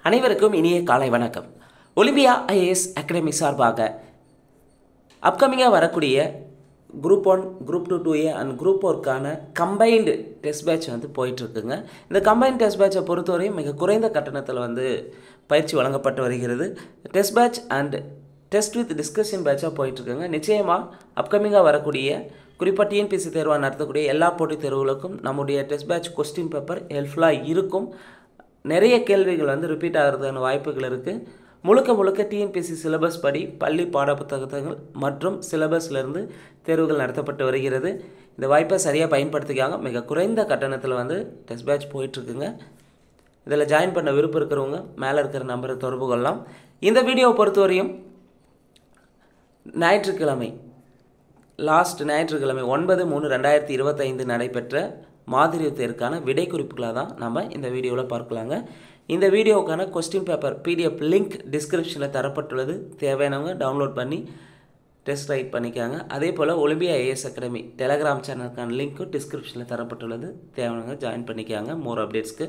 அனைவருக்கும் இனிய காலை வணக்கம். ஒலிம்பியா ஐஏஎஸ் அகாடமி சார்பாக அப்கமிங்காக வரக்கூடிய group 1, group 2, 2A and group 4க்கான கம்பைன்டு டெஸ்ட் பேட்ச் வந்து போயிட்டுருக்குங்க. இந்த கம்பைன்ட் டெஸ்ட் பேட்சை பொறுத்தவரையும் மிக குறைந்த கட்டணத்தில் வந்து பயிற்சி வழங்கப்பட்டு வருகிறது. Test batch and test with discussion பேட்சாக போயிட்டுருக்குங்க. நிச்சயமாக அப்கமிங்காக வரக்கூடிய குறிப்பாக டிஎன்பிஎஸ்சி தேர்வாக நடத்தக்கூடிய எல்லா போட்டித் தேர்வுகளுக்கும் நம்முடைய டெஸ்ட் பேட்ச் கொஸ்டின் பேப்பர் ஹெல்ப்ஃபுல்லாக இருக்கும். நிறைய கேள்விகள் வந்து ரிப்பீட் ஆகிறதுக்கான வாய்ப்புகள் இருக்குது. முழுக்க டிஎன்பிஎஸ்சி சிலபஸ் படி பள்ளி பாடப்புத்தகங்கள் மற்றும் சிலபஸ்லேருந்து தேர்வுகள் நடத்தப்பட்டு வருகிறது. இந்த வாய்ப்பை சரியாக பயன்படுத்திக்காங்க. மிக குறைந்த கட்டணத்தில் வந்து டெஸ்ட் பேட்ச் போயிட்டுருக்குங்க. இதில் ஜாயின் பண்ண விருப்பம் இருக்கிறவங்க மேலே இருக்கிற நம்பரை தொடர்பு கொள்ளலாம். இந்த வீடியோவை பொறுத்தவரையும் ஞாயிற்றுக்கிழமை லாஸ்ட் ஞாயிற்றுக்கிழமை 9/3/2025 நடைபெற்ற மாதிரி தேர்வுக்கான விடை குறிப்புகளாக தான் நம்ம இந்த வீடியோவில் பார்க்கலாங்க. இந்த வீடியோவுக்கான கொஸ்டின் பேப்பர் பிடிஎஃப் லிங்க் டிஸ்கிரிப்ஷனில் தரப்பட்டுள்ளது. தேவையானவங்க டவுன்லோட் பண்ணி டெஸ்ட் ரைட் பண்ணிக்காங்க. அதே போல் ஒலிம்பியா ஐஏஎஸ் அகாடமி டெலகிராம் சேனலுக்கான லிங்க்கும் டிஸ்கிரிப்ஷனில் தரப்பட்டுள்ளது. தேவையானவங்க ஜாயின் பண்ணிக்காங்க. மோர் அப்டேட்ஸ்க்கு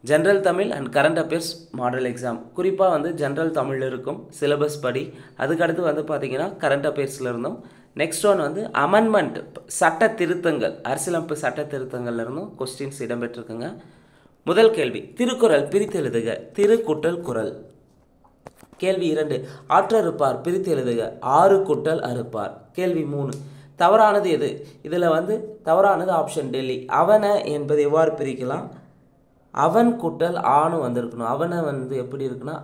general Tamil and current affairs model exam குறிப்பாக வந்து ஜென்ரல் தமிழில் இருக்கும் சிலபஸ் படி. அதுக்கடுத்து வந்து பார்த்திங்கன்னா கரண்ட் அஃபேர்ஸில் இருந்தும் நெக்ஸ்ட் ஒன் வந்து அமெண்ட்மெண்ட் சட்ட திருத்தங்கள் அரசியலமைப்பு சட்ட திருத்தங்கள்ல இருந்தும் கொஸ்டின்ஸ் இடம்பெற்றிருக்குங்க. முதல் கேள்வி, திருக்குறள் பிரித்து எழுதுக. திரு கூட்டல் குறள். கேள்வி 2, ஆற்றறுப்பார் பிரித்து எழுதுக. ஆறு கூட்டல் அறுப்பார். கேள்வி 3, தவறானது எது? இதில் வந்து தவறானது ஆப்ஷன் டெல்லி. அவன என்பது எவ்வாறு பிரிக்கலாம்? அவன் கூட்டல் ஆணு வந்திருக்கணும். அவனை வந்து எப்படி இருக்குன்னா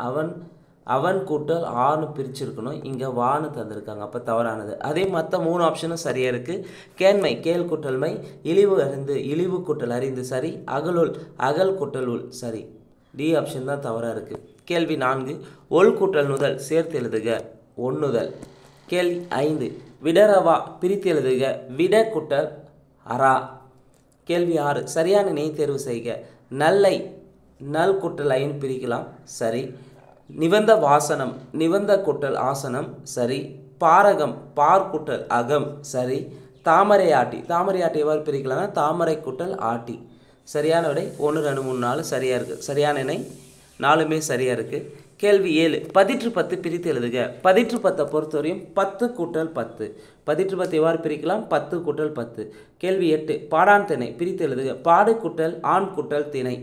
அவன் கூட்டல் ஆணு பிரிச்சிருக்கணும். இங்கே வானு தந்திருக்காங்க, அப்போ தவறானது. அதே மற்ற 3 ஆப்ஷனும் சரியாக இருக்குது. கேண்மை கேள் கூட்டல் மை, இழிவு அறிந்து இழிவு கூட்டல் அறிந்து சரி, அகலுள் அகல் கூட்டல் உள் சரி. டி ஆப்ஷன் தான் தவறாக இருக்குது. கேள்வி 4, ஒல் கூட்டல் நுதல் சேர்த்து எழுதுக. ஒன்னுதல். கேள்வி 5, விடரவா பிரித்து எழுதுக. விட கூட்டல் அரா. கேள்வி 6, சரியான நெய் தேர்வு செய்க. நல்லை நல் கூட்டல் ஐன்னு பிரிக்கலாம், சரி. நிவந்த வாசனம் நிவந்த கூட்டல் ஆசனம், சரி. பாரகம் பார் கூட்டல் அகம், சரி. தாமரை ஆட்டி எவ்வாறு பிரிக்கலாம்னா தாமரை கூட்டல் ஆட்டி. சரியான விடை 1, 2, 3, 4 சரியாக இருக்குது. சரியான இணை 4மே சரியாக இருக்குது. கேள்வி 7, பதிற்று 10 பிரித்து எழுதுக. பதிற்று 10 பொறுத்தவரையும் 10 கூட்டல் 10. பதிற்று 10 எவ்வாறு பிரிக்கலாம்? 10 கூட்டல் 10. கேள்வி 8, பாடான் திணை பிரித்து எழுதுக. பாடு கூட்டல் ஆண் கூட்டல் திணை.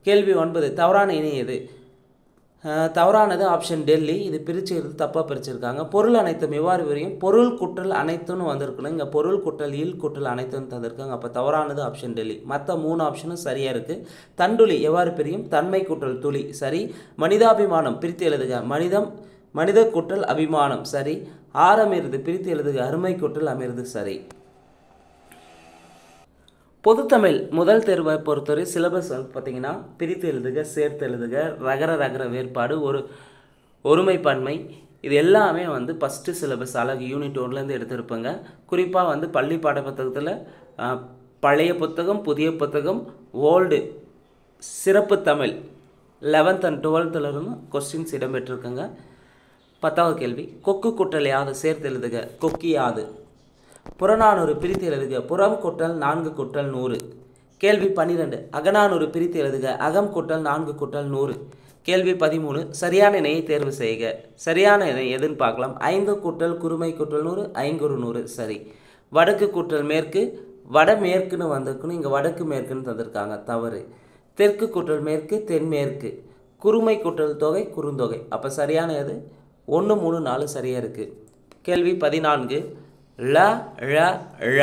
கேள்வி 9, தவறான இணை எது? தவறானது ஆப்ஷன் டெல்லி. இது பிரிச்சுக்கிறது தப்பாக பிரிச்சிருக்காங்க. பொருள் அனைத்தும் எவ்வாறு வரையும்? பொருள் கூட்டல் அனைத்துன்னு வந்திருக்கணும். இங்கே பொருள் கூட்டல் இல் கூட்டல் அனைத்துன்னு தந்திருக்காங்க, அப்போ தவறானது ஆப்ஷன் டெல்லி. மற்ற 3 ஆப்ஷனும் சரியாக இருக்குது. தண்டுளி எவ்வாறு பிரியும்? தன்மை கூட்டல் துளி, சரி. மனிதாபிமானம் பிரித்து எழுதுக. மனித கூட்டல் அபிமானம், சரி. ஆரமிருது பிரித்து எழுதுக. அருமை கூட்டல் அமிர்து, சரி. பொதுத்தமிழ் முதல் தேர்வை பொறுத்தவரை சிலபஸ் வந்து பார்த்திங்கன்னா பிரித்து எழுதுக, சேர்த்து எழுதுக, ரகர வேறுபாடு, ஒருமைப்பான்மை, இது எல்லாமே வந்து ஃபஸ்ட்டு சிலபஸ் அழகு யூனிட் 1லேருந்து எடுத்திருப்பேங்க. குறிப்பாக வந்து பள்ளி பாடப்புத்தகத்தில் பழைய புத்தகம், புதிய புத்தகம், ஓல்டு சிறப்பு தமிழ் 11th and 12th இருந்தும் கொஸ்டின்ஸ் இடம்பெற்றிருக்குங்க. 10வது கேள்வி, கொக்கு கூட்டல் யாது சேர்த்து எழுதுக. கொக்கி யாது. புறநானூறு பிரித்து எழுதுக. புறம் கூட்டல் 4 கூட்டல் 100. கேள்வி 12, அகநானூறு பிரித்து எழுதுக. அகம் கூட்டல் 4 கூட்டல் 100. கேள்வி 13, சரியான இணையை தேர்வு செய்க. சரியான இணை எதுன்னு பார்க்கலாம். 5 கூட்டல் குறுமை கூட்டல் 100, ஐங்குறு 100, சரி. வடக்கு கூட்டல் மேற்கு, வடமேற்குன்னு வந்திருக்கணும், இங்கே வடக்கு மேற்குன்னு தந்திருக்காங்க, தவறு. தெற்கு கூட்டல் மேற்கு, தென்மேற்கு. குறுமை கூட்டல் தொகை, குறுந்தொகை, அப்போ சரியான எது? 1, 3, 4 சரியாக இருக்குது. கேள்வி 14, ழ ழ ழ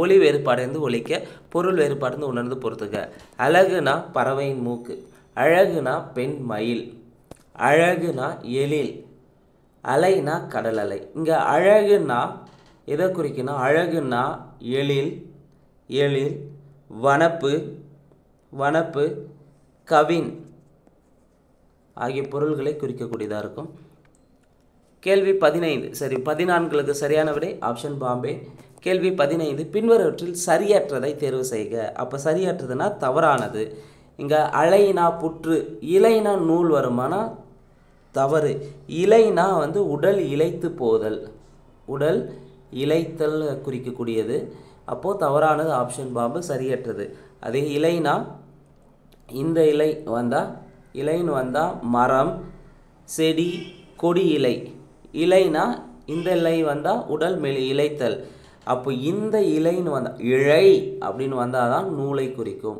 ஒலி வேறுபாடு ஒலிக்க, பொருள் வேறுபாடு உணர்ந்து பொறுத்துக்க. அழகுனா பறவையின் மூக்கு, அழகுனா பெண் மயில், அழகுனா எழில், அலைனா கடல் அலை. இங்கே அழகுனா எதை குறிக்கணும்? அழகுனா எழில், வனப்பு, கவின் ஆகிய பொருள்களை குறிக்கக்கூடியதாக இருக்கும். கேள்வி 15, சரி. 14க்கு சரியான விடை ஆப்ஷன் பாம்பே. கேள்வி 15, பின்வருவற்றில் சரியற்றதை தேர்வு செய்க. அப்போ சரியற்றதுன்னா தவறானது. இங்கே அலைனா புற்று, இலைனா நூல் வருமானா தவறு. இலைனா வந்து உடல் இளைத்து போதல், உடல் இளைத்தல் குறிக்கக்கூடியது, அப்போது தவறானது ஆப்ஷன் பாம்பு, சரியற்றது. அதே இலைனா இந்த இலை வந்தால் இலைன்னு வந்தால் மரம், செடி, கொடி, இலை. இலைனா இந்த இலை வந்தால் உடல் இலைத்தல். அப்போ இந்த இலைன்னு வந்தால் இழை அப்படின்னு வந்தால் தான் நூலை குறிக்கும்.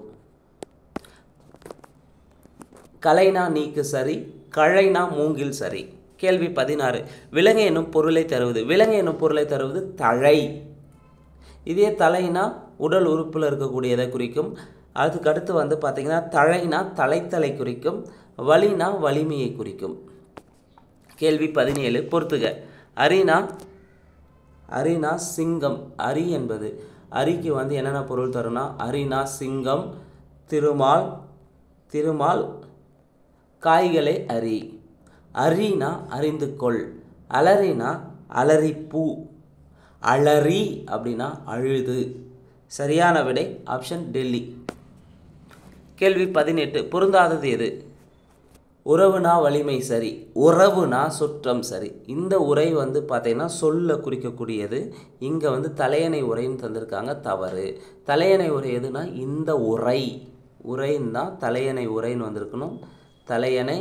கலைனா நீக்கு சரி, கழைனா மூங்கில் சரி. கேள்வி 16. விலங்கு என்னும் பொருளை தருவது. விலங்கு என்னும் பொருளை தருவது தழை. இதே தலைனா உடல் உறுப்பில் இருக்கக்கூடியதை குறிக்கும். அதுக்கடுத்து வந்து பார்த்திங்கன்னா தழைனா தலைத்தலை குறிக்கும், வலினா வலிமையை குறிக்கும். கேள்வி 17. பொறுத்துக. அரினா சிங்கம். அரி என்பது அரிக்கு வந்து என்னென்ன பொருள் தரும்னா அரினா சிங்கம், திருமால், காய்களை அரி. அரினா அறிந்து கொள். அலரினா அலரிப்பூ. அலரி அப்படின்னா அழுது. சரியான விடை ஆப்ஷன் டெல்லி. கேள்வி 18. பொருந்தாதது எது? உறவுனா வலிமை சரி, உறவுனா சுற்றம் சரி. இந்த உரை வந்து பார்த்தீங்கன்னா சொல்ல குறிக்கக்கூடியது. இங்கே வந்து தலையணை உரைன்னு தந்திருக்காங்க, தவறு. தலையணை உரை எதுனா இந்த உரைன்னு தான் தலையணை உரைன்னு வந்திருக்கணும். தலையணை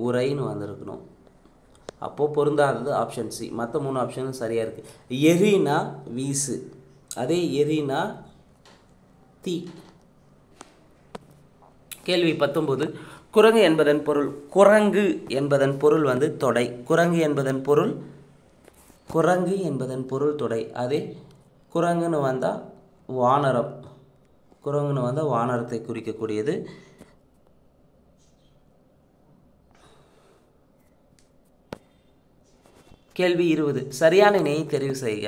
உரைன்னு வந்திருக்கணும். அப்போது பொருந்தாதது ஆப்ஷன் சி. மற்ற 3 ஆப்ஷனும் சரியாக இருக்குது. எரினா வீசு, அதே எரினா தீ. கேள்வி 19. குரங்கு என்பதன் பொருள். குரங்கு என்பதன் பொருள் வந்து தொடை. குரங்கு என்பதன் பொருள் தொடை. அதே குரங்குன்னு வந்தால் வானரம். குரங்குன்னு வந்தால் வானரத்தை குறிக்கக்கூடியது. கேள்வி 20. சரியான இணையை தெரிவு செய்க.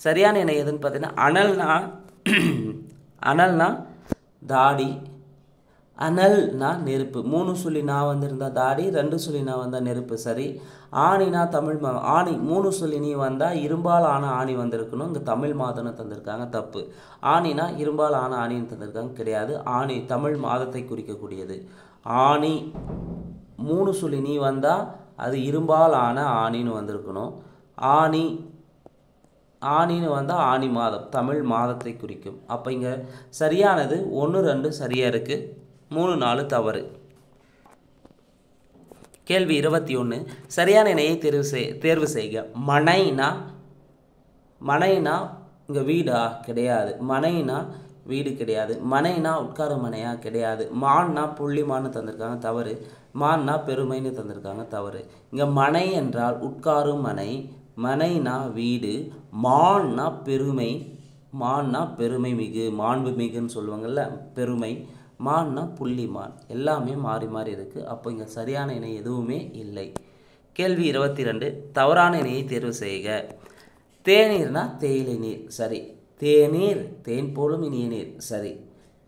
சரியான இணை எதுன்னு பார்த்தீங்கன்னா அனல்னா தாடி, அனல்னா நெருப்பு. 3 சொல்லி நான் வந்திருந்தால் தாடி, 2 சொல்லி நான் வந்தால் நெருப்பு. சரி. ஆணினா தமிழ் ஆணி. 3 சொல்லி நீ வந்தால் இரும்பால் ஆன ஆணி வந்திருக்கணும். இங்கே தமிழ் மாதம்னு தந்திருக்காங்க, தப்பு. ஆணினா இரும்பால் ஆன ஆணின்னு தந்திருக்காங்க, கிடையாது. ஆணி தமிழ் மாதத்தை குறிக்கக்கூடியது. ஆணி 3 சொல்லி நீ வந்தால் அது இரும்பால் ஆன ஆணின்னு வந்திருக்கணும். ஆணின்னு வந்தால் ஆணி மாதம் தமிழ் மாதத்தை குறிக்கும். அப்போ இங்கே சரியானது 1, 2 சரியாக இருக்குது, 3, 4 தவறு. கேள்வி 21. சரியான இணையை தேர்வு செய்க. மனைனா இங்கே வீடா? கிடையாது. மனைனா வீடு கிடையாது. மனைனா உட்கார மனையா? கிடையாது. மான்னா புள்ளிமான்னு தந்திருக்காங்க, தவறு. மான்னா பெருமைன்னு தந்திருக்காங்க, தவறு. இங்கே மனை என்றால் உட்காரும் மனை, மனைனா வீடு, மான்னா பெருமை, மான்னா பெருமை மிகு, மாண்பு மிகுன்னு சொல்லுவாங்கள்ல, பெருமை. மான்னா புள்ளிமான். எல்லாமே மாறி மாறி இருக்குது. அப்போ இங்கே சரியான இணை எதுவுமே இல்லை. கேள்வி 22. தவறான இணையை தேர்வு செய்க. தேநீர்னா தேயிலை நீர், சரி. தேநீர் தேன் போலும் இனிய நீர், சரி.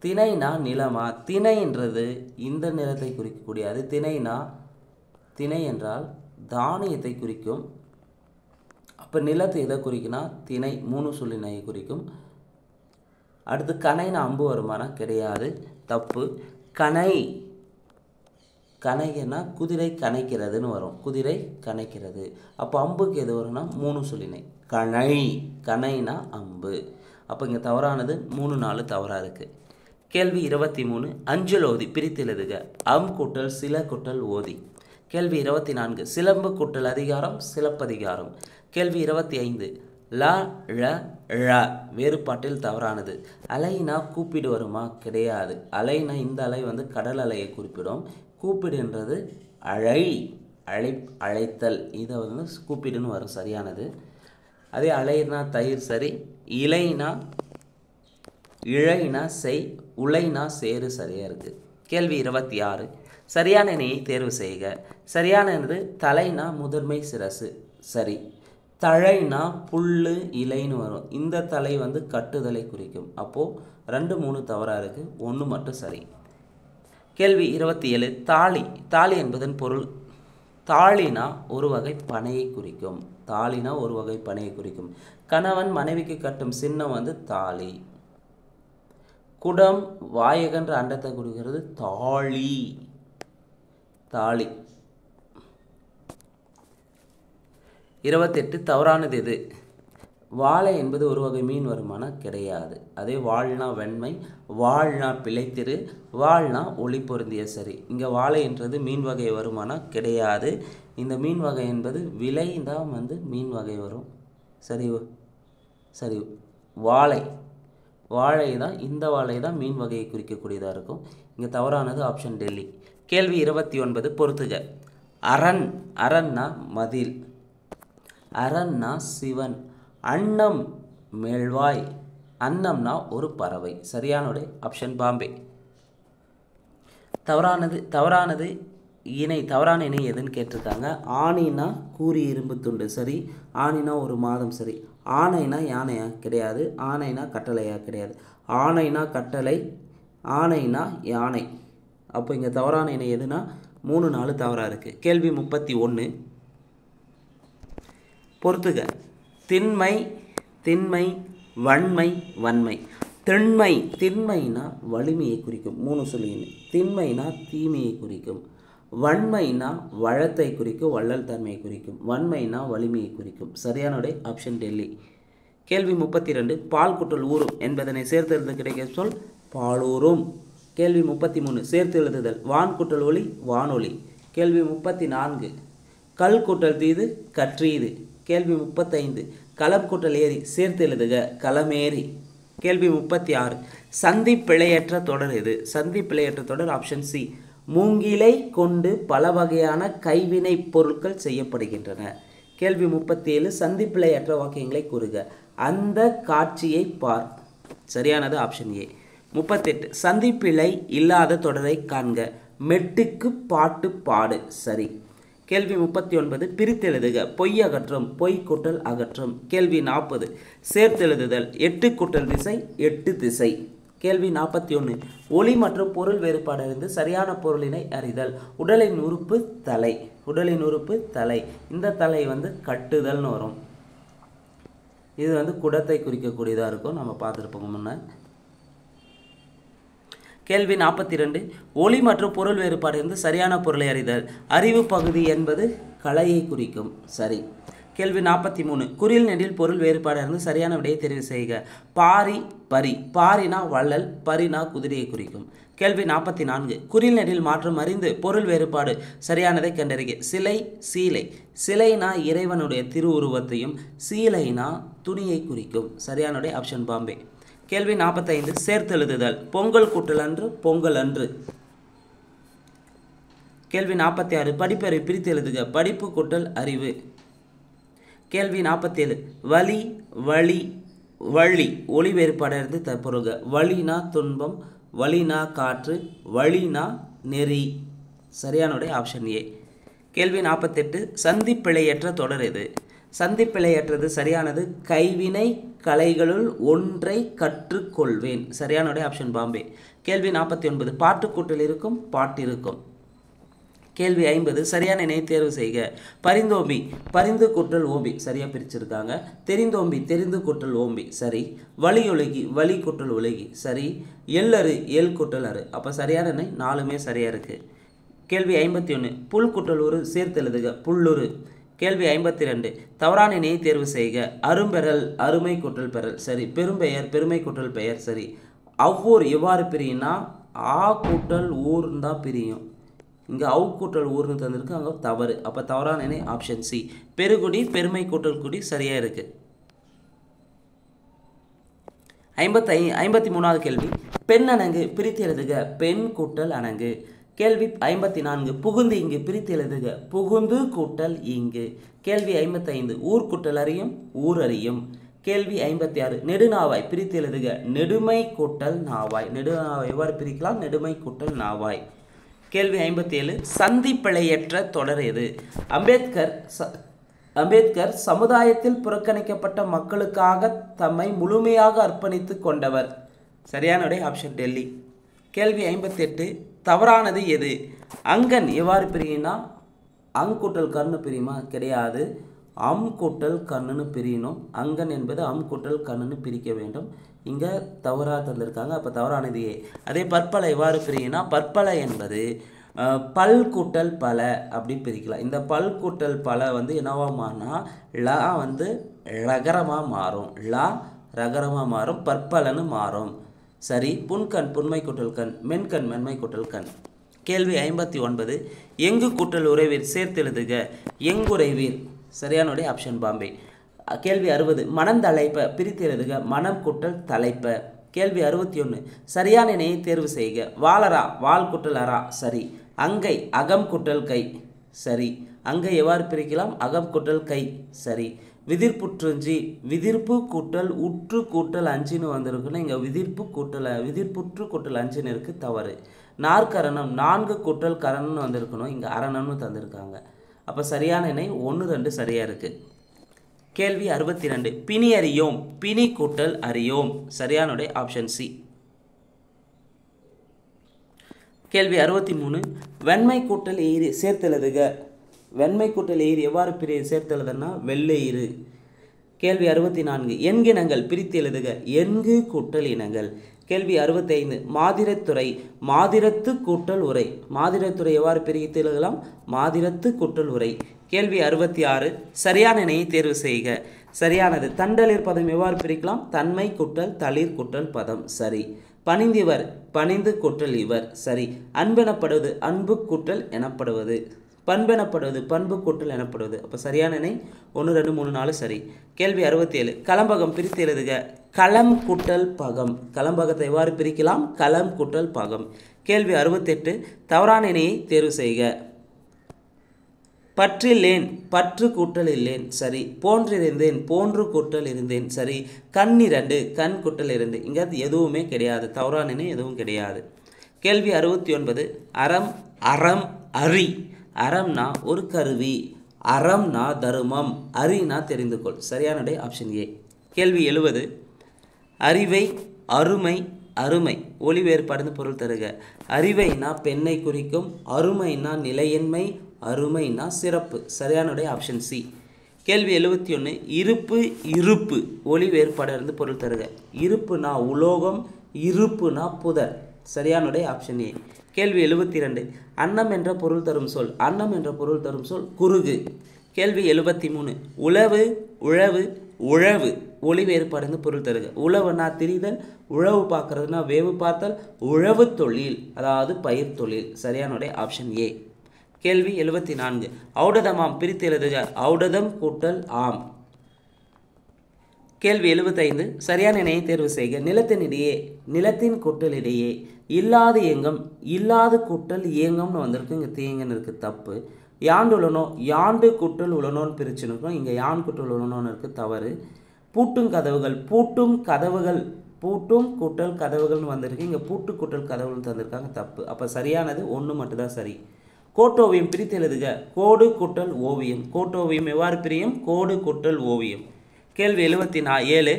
திணைனா நிலமா? திணைன்றது இந்த நிலத்தை குறிக்கக்கூடியது. திணை என்றால் தானியத்தை குறிக்கும். அப்போ நிலத்தை எதை குறிக்குன்னா திணை. 3 சொல்லி நை குறிக்கும். அடுத்து கணைனா அம்பு வருமானா? கிடையாது, தப்பு. கணைனா குதிரை கணைக்கிறதுன்னு வரும். குதிரை கணைக்கிறது. அப்போ அம்புக்கு எது வரும்னா 3 சொல்லினை. கணைனா அம்பு. அப்போ இங்கே தவறானது 3, 4 தவறாக இருக்குது. கேள்வி 23. அஞ்சல் ஓதி பிரித்து எழுதுக. கூட்டல் சில கூட்டல் ஓதி. கேள்வி 24. சிலம்பு கூட்டல் அதிகாரம் சிலப்பதிகாரம். கேள்வி 25. வேறுபாட்டில் தவறானது. அலைனா கூப்பிடு வருமா? கிடையாது. அலைனா இந்த அலை வந்து கடல் அலையை குறிப்பிடும். கூப்பிடுன்றது அழைத்தல். இதை வந்து கூப்பிடுன்னு வரும், சரியானது. அதே அலைனா தயிர், சரி. இழைனா செய், உலைனா சேரு, சரியாக இருக்குது. கேள்வி 26. சரியான இணையை தேர்வு செய்க. சரியானது தலைனா முதன்மை சிரசு, சரி. தழைனா புல்லு இலைன்னு வரும். இந்த தலை வந்து கட்டுதலை குறிக்கும். அப்போது 2, 3 தவறாக இருக்குது, 1 மட்டும் சரி. கேள்வி 27. தாலி என்பதன் பொருள். தாலினா ஒரு வகை பனையை குறிக்கும். கணவன் மனைவிக்கு கட்டும் சின்னம் வந்து தாலி. குடம் வாயகன்ற அண்டத்தை குறிக்கிறது தாலி. 28. தவறானது எது? வாழை என்பது ஒரு வகை மீன் வருமானா கிடையாது. அதே வாழ்னா வெண்மை, வாழ்னா பிழைத்திரு, வாழ்னா ஒளி பொருந்திய சரி. இங்கே வாழை என்றது மீன் வகை வருமானா கிடையாது. இந்த மீன் வகை என்பது விலை தான் வந்து மீன் வகை வரும். சரி சரி வாழை வாழை தான், இந்த வாழை தான் மீன் வகையை குறிக்கக்கூடியதாக இருக்கும். இங்கே தவறானது ஆப்ஷன் டெல்லி. கேள்வி 29 பொறுத்துக. அரண், அரண்னா மதில், அரண்னா சிவன், அன்னம் மேல்வாய், அன்னம்னா ஒரு பறவை. சரியானோட ஆப்ஷன் பாம்பே. தவறானது இணை, தவறான இணை எதுன்னு கேட்டிருக்காங்க. ஆணினா கூறி இரும்பு துண்டு, சரி. ஆணினா ஒரு மாதம், சரி. ஆணைனா யானையா கிடையாது. ஆணைனா கட்டளையா கிடையாது. ஆணைனா கட்டளை, ஆணைனா யானை. அப்போ இங்கே தவறான இணை எதுனா 3 4 தவறாக இருக்குது. கேள்வி 31 பொறுத்துக. திண்மை, திண்மை, வன்மை, வன்மை. திண்மை, திண்மைனா வலிமையை குறிக்கும். 3 சொல்லிங்க. திண்மைனா தீமையை குறிக்கும். வன்மைனா வளத்தை குறிக்கும், வள்ளல் தன்மையை குறிக்கும். வன்மைனா வலிமையை குறிக்கும். சரியானோட ஆப்ஷன் டெல்லி. கேள்வி 32 பால் குட்டல் ஊறும் என்பதனை சேர்த்து எழுத கிடைக்க சொல் பாலூரும். கேள்வி 33 சேர்த்து எழுதுதல். வான் குட்டல் ஒளி வானொலி. கேள்வி 34 கல் குட்டல் தீது கற்றீது. கேள்வி 35 களம் குட்டல் ஏரி சேர்த்து எழுதுக களமேரி. கேள்வி 36 சந்தி பிழையற்ற தொடர் எது? சந்தி பிழையற்ற தொடர் ஆப்ஷன் சி. மூங்கிலை கொண்டு பல வகையான கைவினை பொருட்கள் செய்யப்படுகின்றன. கேள்வி 37 சந்தி பிழையற்ற வாக்கியங்களை கூறுக. அந்த காட்சியை பார். சரியானது ஆப்ஷன் ஏ. 38 சந்திப்பிழை இல்லாத தொடரை காண்க. மெட்டுக்கு பாட்டு பாடு. சரி. கேள்வி 39 பிரித்தெழுதுக. பொய் அகற்றும், பொய் கூட்டல் அகற்றும். கேள்வி 40 சேர்த்தெழுதுதல். 8 கூட்டல் திசை 8 திசை. கேள்வி 41 ஒளி மற்றும் பொருள் வேறுபாடு அறிந்து சரியான பொருளினை அறிதல். உடலின் உறுப்பு தலை, உடலின் உறுப்பு தலை. இந்த தலை வந்து கட்டுதல்னு வரும். இது வந்து குடத்தை குறிக்கக்கூடியதாக இருக்கும். நம்ம பார்த்துருப்போங்க முன்ன. கேள்வி 42 ஒளி மற்றும் பொருள் வேறுபாடு இருந்து சரியான பொருளை அறிதல். அறிவு பகுதி என்பது கலையை குறிக்கும். சரி. கேள்வி 43 குறில் நெடில் பொருள் வேறுபாடு இருந்து சரியான விடையை தெரிவு செய்க. பாரி பரி. பாரினா வள்ளல், பரினா குதிரையை குறிக்கும். கேள்வி 44 குறில் நெடில் மாற்றம் அறிந்து பொருள் வேறுபாடு சரியானதை கண்டறிக. சிலை சீலை. சிலைனா இறைவனுடைய திருவுருவத்தையும், சீலைனா துணியை குறிக்கும். சரியானுடைய ஆப்ஷன் பாம்பே. கேள்வி 45 சேர்த்தெழுதுதல். பொங்கல் கூட்டல் அன்று பொங்கல் அன்று. கேள்வி 46 படிப்பறிவு பிரித்து எழுதுக. படிப்பு கூட்டல் அறிவு. கேள்வி 47 வலி வழி வழி ஒளி வேறுபாடு இருந்து தற்பொருக. வலினா துன்பம், வலினா காற்று, வழினா நெறி. சரியானுடைய ஆப்ஷன் ஏ. கேள்வி 48 சந்திப்பிழையற்ற தொடர் எது? சந்திப்பிழையற்றது சரியானது கைவினை கலைகளுள் ஒன்றை கற்றுக்கொள்வேன். சரியானுடைய ஆப்ஷன் பாம்பே. கேள்வி 49 பாட்டுக்கூட்டல் இருக்கும் பாட்டிருக்கும். கேள்வி 50 சரியான இணையை தேர்வு செய்க. பரிந்தோம்பி பரிந்து கூட்டல் ஓம்பி சரியாக பிரிச்சிருக்காங்க. தெரிந்தோம்பி தெரிந்து கூட்டல் ஓம்பி சரி. வலியொழுகி வலி கூட்டல் ஒழுகி சரி. எல்லரு எல் கூட்டல் அரு. அப்போ சரியான இணை 4மே சரியாக இருக்குது. கேள்வி 51 புல் கூட்டல் உரு சேர்த்து எழுதுக புல்லுரு. கேள்வி 52 தவறான இணையை தேர்வு செய்க. அரும்பெறல் அருமை கூட்டல் பெறல் சரி. பெரும்பெயர் பெருமை கூட்டல் பெயர் சரி. அவ்வூர் எவ்வாறு பிரியும்னா ஆ கூட்டல் ஊர்னு தான் பிரியும். இங்கே அவு கூட்டல் ஊர்னு தந்திருக்கு, அங்கே தவறு. அப்போ தவறான இணை ஆப்ஷன் சி. பெருகுடி பெருமை கூட்டல் குடி சரியாக இருக்குது. 53வது கேள்வி பெண் அணங்கு பிரித்து எழுதுக. பெண் கூட்டல் அணங்கு. கேள்வி 54 புகுந்து இங்கு பிரித்து எழுதுக. புகுந்து கூட்டல் இங்கு. கேள்வி 55 ஊர் கூட்டல் அறியும் ஊர் அறியும். கேள்வி 56 நெடுநாவாய் பிரித்து எழுதுக. நெடுமை கூட்டல் நாவாய். நெடுநாவாய் எவ்வாறு பிரிக்கலாம்? நெடுமை கூட்டல் நாவாய். கேள்வி 57 சந்திப்பிழையற்ற தொடர் எது? அம்பேத்கர் சமுதாயத்தில் புறக்கணிக்கப்பட்ட மக்களுக்காக தம்மை முழுமையாக அர்ப்பணித்து கொண்டவர். சரியான விடை ஆப்ஷன் டெல்லி. கேள்வி 58 தவறானது எது? அங்கன் எவ்வாறு பிரியும்னா அங் கூட்டல் கண்ணு பிரியுமா? கிடையாது. அம் கூட்டல் கண்ணுன்னு பிரியணும். அங்கன் என்பது அம் கூட்டல் கண்ணுன்னு பிரிக்க வேண்டும். இங்கே தவறாக தந்திருக்காங்க. அப்போ தவறானது ஏ. அதே பற்பல எவ்வாறு பிரியும்னா பற்பல என்பது பல் கூட்டல் பல அப்படி பிரிக்கலாம். இந்த பல் கூட்டல் பல வந்து என்னவாமானா லா வந்து ரகரமாக மாறும். லா ரகரமாக மாறும். பற்பலன்னு மாறும். சரி. புன்கண் புன்மை கூட்டல் கண், மென்கண் மென்மை கூட்டல் கண். கேள்வி 59. எங்கு கூட்டல் உறைவீர் சேர்த்தெழுதுக. எங்குறைவீர் சரியானுடைய ஆப்ஷன் பாம்பே. கேள்வி 60. மனந்தலைப்ப பிரித்து எழுதுக. மனம் கூட்டல் தலைப்ப. கேள்வி 61. சரியான இணையை தேர்வு செய்க. வாளரா வால் கூட்டல் அரா சரி. அங்கை அகம் கூட்டல் கை சரி. அங்கை எவ்வாறு பிரிக்கலாம்? அகம் கூட்டல் கை சரி. விதிர்ப்புற்றுஞ்சி விதிர்ப்பு கூட்டல் உற்று கூட்டல் அஞ்சுன்னு வந்திருக்குன்னா இங்கே விதிர்ப்புற்று கூட்டல் அஞ்சுன்னு இருக்குது தவறு. நாற்கரணம் 4 கூட்டல் கரணம்னு வந்திருக்கணும், இங்கே அரணம்னு தந்திருக்காங்க. அப்போ சரியான இணை 1, 2 சரியாக இருக்குது. கேள்வி 62. பிணி அறியோம் பிணி கூட்டல் அறியோம் சரியானுடைய ஆப்ஷன் சி. கேள்வி 63. வெண்மை கூட்டல் ஈறு சேர்த்தெழுதுக. வெண்மை கூட்டல் ஈறு எவ்வாறு சேர்த்தெழுதுன்னா வெள்ளையிறு. கேள்வி 64. எண்கிணங்கள் பிரித்து எழுதுக. எண்கு கூட்டல் இனங்கள். கேள்வி 65. மாதிரத்துறை மாதிரத்து கூட்டல் உரை. மாதிரத்துறை எவ்வாறு பிரித்து எழுதலாம்? மாதிரத்து கூட்டல் உரை. கேள்வி 66. சரியான இணையை தேர்வு செய்க. சரியானது. தண்டலிர் பதம் எவ்வாறு பிரிக்கலாம்? தன்மை கூட்டல் தளிர் கூட்டல் பதம் சரி. பணிந்திவர் பணிந்து கூட்டல் இவர் சரி. அன்பெனப்படுவது அன்பு கூட்டல் எனப்படுவது. பண்பெனப்படுவது பண்பு கூட்டல் எனப்படுவது. அப்போ சரியான இணை 1, 2, 3, 4 சரி. கேள்வி 67. களம்பகம் பிரித்து எழுதுக. களம் கூட்டல் பகம். களம்பகத்தை எவ்வாறு பிரிக்கலாம்? களம் கூட்டல் பகம். கேள்வி 68. தவறான இணையை தேர்வு செய்க. பற்றில்லேன் பற்று கூட்டல் இல்லேன் சரி. போன்றிருந்தேன் போன்று கூட்டல் இருந்தேன் சரி. கண் 2 கண் கூட்டல் இருந்து. இங்கே எதுவுமே கிடையாது, தவறான இணை எதுவும் கிடையாது. கேள்வி 69. அறம் அறம் அரி. அறம்னா ஒரு கருவி, அறம்னா தருமம், அரினா தெரிந்து கொள் சரியானடை ஆப்ஷன் ஏ. கேள்வி 70. அறிவை அருமை அருமை ஒளி வேறுபாடுன்னு பொருள் தருக. அறிவைனா பெண்ணை குறிக்கும், அருமைனா நிலையின்மை, அருமைனா சிறப்பு சரியானுடைய ஆப்ஷன் சி. கேள்வி 71. இருப்பு இருப்பு ஒளி வேறுபாடு இருந்து பொருள் தருக. இருப்புனா உலோகம், இருப்புனா புதர் சரியானுடைய ஆப்ஷன் ஏ. கேள்வி 72. அன்னம் என்ற பொருள் தரும் சொல். அன்னம் என்ற பொருள் தரும் சொல் குறுகு. கேள்வி 73. உழவு உழவு உழவு ஒளி வேறுபாடு பொருள் தருக. உழவுனா திரிதல், உழவு பார்க்கறதுனா வேவு பார்த்தல், உழவு தொழில் அதாவது பயிர் தொழில் சரியானுடைய ஆப்ஷன் ஏ. கேள்வி 74. ஔடதமாம் பிரித்து எழுதுக. ஔடதம் கூட்டல் ஆம். கேள்வி 75. சரியான இணையை தேர்வு செய்க. நிலத்தினிடையே நிலத்தின் கூட்டல் இடையே. இல்லாது இயங்கம் இல்லாது கூட்டல் இயங்கம்னு வந்திருக்கு, இங்கே தீயங்கன்னு இருக்குது தப்பு. யாண்டு உளனோ யாண்டு கூட்டல் உளனோன்னு பிரிச்சுருக்கோம், இங்கே யான் கூட்டல் உளனோன்னு இருக்குது தவறு. பூட்டும் கதவுகள் பூட்டும் கதவுகள் பூட்டும் கூட்டல் கதவுகள்னு வந்திருக்கு, இங்கே பூட்டு கூட்டல் கதவுகள்னு தந்திருக்காங்க தப்பு. அப்போ சரியானது 1 மட்டும்தான் சரி. கோட்டோவியம் பிரித்து எழுதுக. கோடு கூட்டல் ஓவியம். கோட்டோவியம் எவ்வாறு பிரியும்? கோடு கூட்டல் ஓவியம். கேள்வி 77.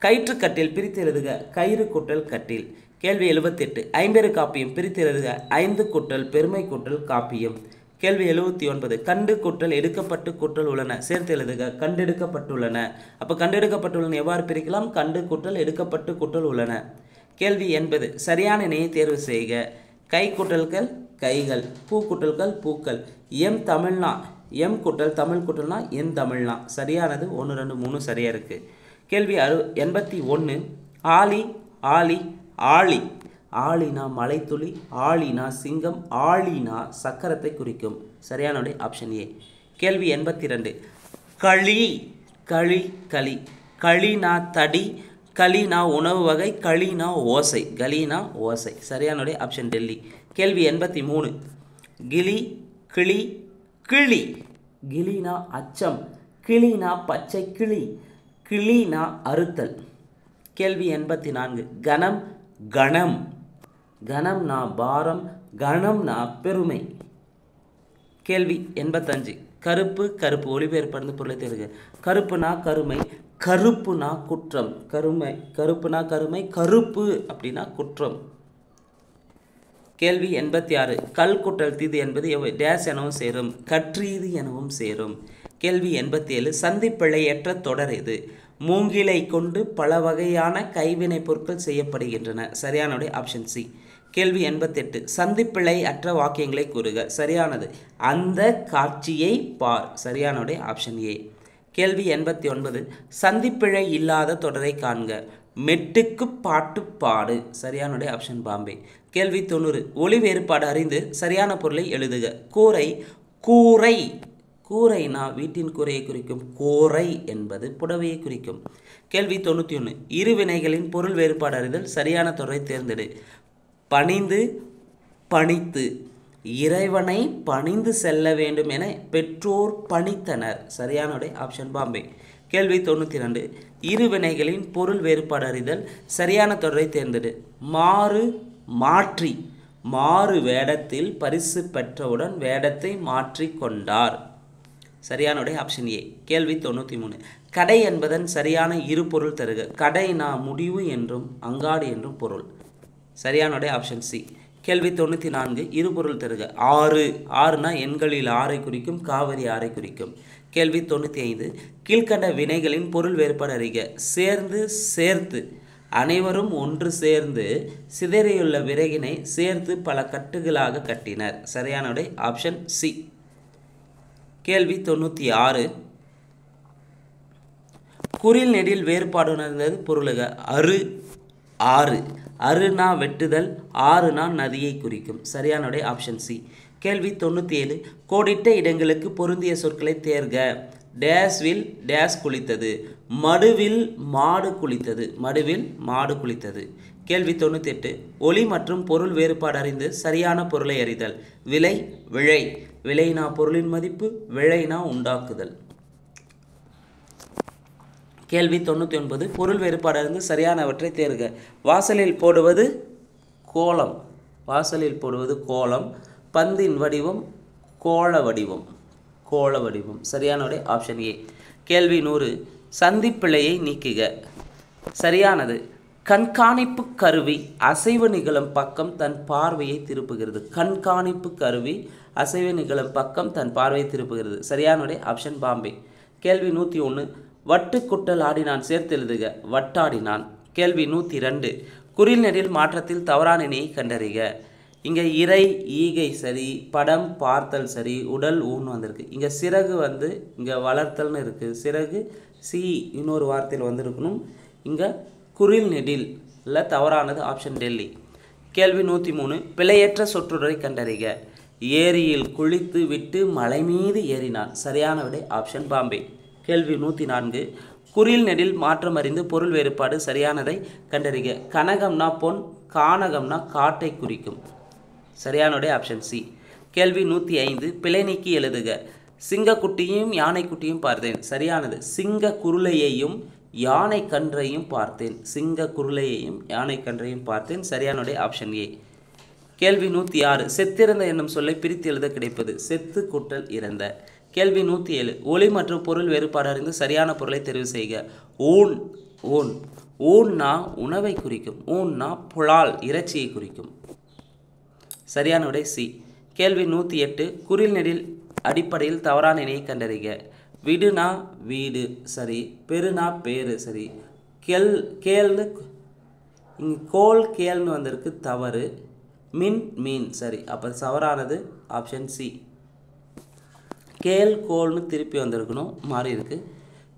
கயிற்றுக்கட்டில் பிரித்து எழுதுக. கயிறு கூட்டல் கட்டில். கேள்வி 78. ஐம்பெரு காப்பியம் பிரித்து எழுதுக. 5 கூட்டல் பெருமை கூட்டல் காப்பியம். கேள்வி 79. கண்டு கூட்டல் எடுக்கப்பட்டு கூட்டல் உள்ளன சேர்த்து எழுதுக. கண்டெடுக்கப்பட்டுள்ளன. அப்போ கண்டெடுக்கப்பட்டுள்ளன எவ்வாறு பிரிக்கலாம்? கண்டு கூட்டல் எடுக்கப்பட்டு கூட்டல் உள்ளன. கேள்வி 80. சரியான இணையை தேர்வு செய்க. கை கூட்டல்கள் கைகள், பூ கூட்டல்கள் பூக்கள். எம் தமிழ்னா எம் கூட்டல் தமிழ் கூட்டல்னா என் தமிழ்னா சரியானது 1, 2, 3 சரியாக இருக்குது. கேள்வி 81. ஆலி ஆலி ஆழி. ஆழினா மலைத்துளி, ஆழினா சிங்கம், ஆழினா சக்கரத்தை குறிக்கும் சரியானுடைய ஆப்ஷன் ஏ. கேள்வி 82. களி களி களி. களினா தடி, களினா உணவு வகை, களினா ஓசை, கலினா ஓசை சரியானுடைய ஆப்ஷன் டெல்லி. கேள்வி 83. கிளி கிளி கிளி. கிளினா அச்சம், கிளினா பச்சை கிளி, கிளினா அறுத்தல். கேள்வி 84. கணம் கணம். கணம்னா பாரம், கணம்னா பெருமை. கேள்வி 85. கருப்பு கருப்பு ஒளி வேறுபாடு பொருளை தேர்க. கருப்புனா கருமை, கருப்புனா குற்றம். கருமை கருப்புனா கருமை, கருப்பு அப்படின்னா குற்றம். கேள்வி 86. கல் கூட்டல் தீது என்பது டேஸ் எனவும் சேரும், கற்றீது எனவும் சேரும். கேள்வி 87. சந்திப்பிழையற்ற தொடர் எது? மூங்கிலை கொண்டு பல வகையான கைவினை பொருட்கள் செய்யப்படுகின்றன சரியானுடைய ஆப்ஷன் சி. கேள்வி 88. சந்திப்பிழை அற்ற வாக்கியங்களை கூறுக. சரியானது அந்த காட்சியை பார் சரியானுடைய ஆப்ஷன் ஏ. கேள்வி 89 சந்திப்பிழை இல்லாத தொடரை காண்க. மெட்டுக்கு பாட்டு பாடு. சரியான விடை ஆப்ஷன் பாம்பே. கேள்வி 90 ஒலி வேறுபாடு அறிந்து சரியான பொருளை எழுதுக. கூரை கூரை. கூரைனா வீட்டின் கூரையை குறிக்கும். கோரை என்பது புடவையை குறிக்கும். கேள்வி 91 இரு வினைகளின் பொருள் வேறுபாடு அறிதல். சரியான தொடரை தேர்ந்தெடு. பணிந்து பணித்து. இறைவனை பணிந்து செல்ல வேண்டும் என பெற்றோர் பணித்தனர். சரியான விடை ஆப்ஷன் பாம்பே. கேள்வி 92 இரு வினைகளின் பொருள் வேறுபாடு அறிதல். சரியான தொடரை தேர்ந்தெடு. மாறு மாற்றி. மாறு வேடத்தில் பரிசு பெற்றவுடன் வேடத்தை மாற்றி கொண்டார். சரியான விடை ஆப்ஷன் ஏ. கேள்வி 93 கடை என்பதன் சரியான இரு பொருள் தருக. கடைனா முடிவு என்றும் அங்காடி என்றும் பொருள். சரியான விடை ஆப்ஷன் சி. கேள்வி 94 இரு பொருள் தருக. ஆறு. ஆறுனா எண்களில் ஆறை குறிக்கும். காவிரி ஆறை குறிக்கும். கேள்வி 95 கீழ்கண்ட வினைகளின் பொருள் வேறுபாடு அறிக. சேர்ந்து சேர்த்து. அனைவரும் ஒன்று சேர்ந்து சிதறியுள்ள விறகினை சேர்த்து பல கட்டுகளாக கட்டினர். சரியான விடை ஆப்ஷன் சி. கேள்வி 96 குறில் நெடில் வேறுபாடு உணர்ந்தது பொருளுக. அரு ஆறு. அருனா வெட்டுதல். ஆறுனா நதியை குறிக்கும். சரியான விடை ஆப்ஷன் சி. கேள்வி 97 கோடிட்ட இடங்களுக்கு பொருந்திய சொற்களை தேர்க. டேஸ்வில் டேஸ் குளித்தது. மடுவில் மாடு குளித்தது. மடுவில் மாடு குளித்தது. கேள்வி 98 ஒலி மற்றும் பொருள் வேறுபாடு அறிந்து சரியான பொருளை அறிதல். விலை விழை. விலைனா பொருளின் மதிப்பு. விழைனா உண்டாக்குதல். கேள்வி 99 பொருள் வேறுபாடு அறிந்து சரியானவற்றை தேர்க. வாசலில் போடுவது கோலம். வாசலில் போடுவது கோலம். பந்தின் வடிவம் கோள வடிவம். கோள வடிவம். சரியான விடை ஆப்ஷன் ஏ. கேள்வி 100 சந்திப்பிழையை நீக்குக. சரியானது. கண்காணிப்பு கருவி அசைவு நிகழும் பக்கம் தன் பார்வையை திருப்புகிறது. கண்காணிப்பு கருவி அசைவு நிகழும் பக்கம் தன் பார்வையை திருப்புகிறது. சரியான விடை ஆப்ஷன் பாம்பே. கேள்வி 101 வட்டுக்குட்டல் ஆடினான் சேர்த்து எழுதுக. வட்டாடினான். கேள்வி 102 குறில் நெடில் மாற்றத்தில் தவறான இணையை கண்டறிக. இங்கே இறை ஈகை சரி. படம் பார்த்தல் சரி. உடல் ஊன் வந்திருக்கு. இங்கே சிறகு இங்கே வளர்த்தல்னு இருக்குது. சிறகு சி இன்னொரு வார்த்தையில் வந்திருக்கணும். இங்கே குறில் நெடில் இல்லை தவறானது ஆப்ஷன் டெல்லி. கேள்வி 103 பிழையற்ற சொற்றொடரை கண்டறிக. ஏரியில் குளித்து விட்டு மலை மீது ஏறினான். சரியான விடை ஆப்ஷன் பாம்பே. கேள்வி 104 குறில் நெடில் மாற்றம் அறிந்து பொருள் வேறுபாடு சரியானதை கண்டறிக. கனகம்னா பொன். கானகம்னா காட்டை குறிக்கும். சரியான விடை ஆப்ஷன் சி. கேள்வி 105 பிழை நீக்கி எழுதுக. சிங்கக்குட்டியும் யானைக்குட்டியும் பார்த்தேன். சரியானது. சிங்க குருளையையும் யானை கன்றையும் பார்த்தேன். சிங்க குருளையையும் யானை கன்றையும் பார்த்தேன். சரியான விடை ஆப்ஷன் ஏ. கேள்வி 106 செத்திறந்த என்னும் சொல்லை பிரித்து எழுத கிடைப்பது. செத்து கூட்டல் இறந்த. கேள்வி 107 ஒளி மற்றும் பொருள் வேறுபாடு அறிந்து சரியான பொருளை தெரிவு செய்க. ஊன். ஊன். ஊன்னா உணவை குறிக்கும். ஊன்னா புலால் இறைச்சியை குறிக்கும். சரியான விடை சி. கேள்வி 108 குறில் நெடில் அடிப்படையில் தவறான இணையை கண்டறிக. விடுனா வீடு சரி. பெருனா பேரு சரி. கேள்னு இங்கே கோல் கேள்னு வந்திருக்கு தவறு. மின் மீன் சரி. அப்போ தவறானது ஆப்ஷன் சி. கேள் கோல்னு திருப்பி வந்திருக்கணும். மாறி இருக்கு.